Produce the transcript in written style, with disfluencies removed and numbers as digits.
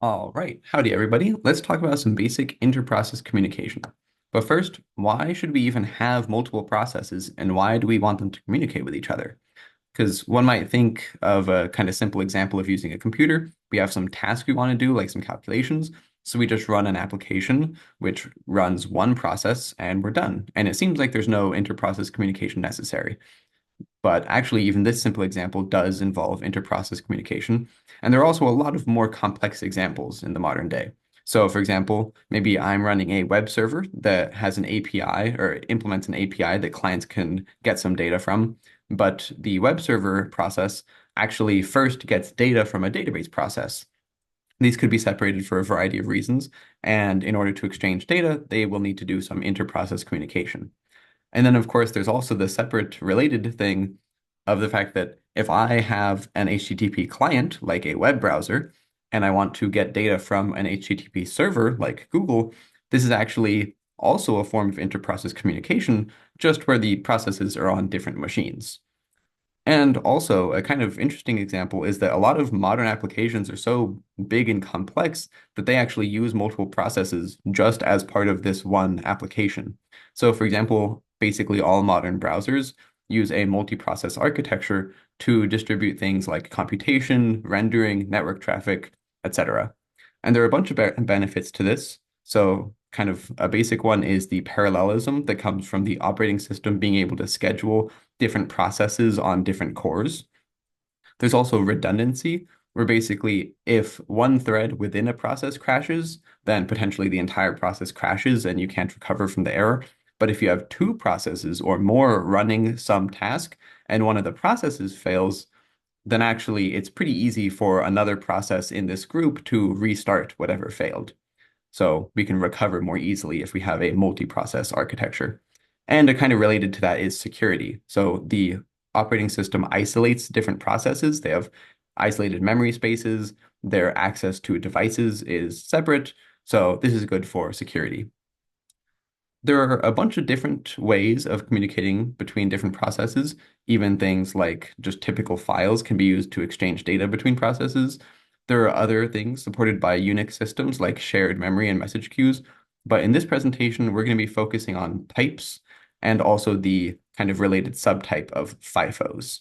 All right. Howdy, everybody. Let's talk about some basic inter-process communication. But first, why should we even have multiple processes and why do we want them to communicate with each other? Because one might think of a kind of simple example of using a computer. We have some task we want to do, like some calculations. So we just run an application which runs one process and we're done. And it seems like there's no inter-process communication necessary. But actually, even this simple example does involve inter-process communication. And there are also a lot of more complex examples in the modern day. So, for example, maybe I'm running a web server that has an API or implements an API that clients can get some data from. But the web server process actually first gets data from a database process. These could be separated for a variety of reasons. And in order to exchange data, they will need to do some inter-process communication. And then, of course, there's also the separate related thing of the fact that if I have an HTTP client, like a web browser, and I want to get data from an HTTP server, like Google, this is actually also a form of inter-process communication, just where the processes are on different machines. And also, a kind of interesting example is that a lot of modern applications are so big and complex that they actually use multiple processes just as part of this one application. So, for example, basically all modern browsers use a multi-process architecture to distribute things like computation, rendering, network traffic, etc. And there are a bunch of benefits to this. So, kind of a basic one is the parallelism that comes from the operating system being able to schedule different processes on different cores. There's also redundancy, where basically if one thread within a process crashes, then potentially the entire process crashes and you can't recover from the error. But if you have two processes or more running some task and one of the processes fails, then actually it's pretty easy for another process in this group to restart whatever failed. So we can recover more easily if we have a multi-process architecture. And a kind of related to that is security. So the operating system isolates different processes. They have isolated memory spaces. Their access to devices is separate. So this is good for security. There are a bunch of different ways of communicating between different processes. Even things like just typical files can be used to exchange data between processes. There are other things supported by Unix systems like shared memory and message queues. But in this presentation, we're going to be focusing on types and also the kind of related subtype of FIFOs.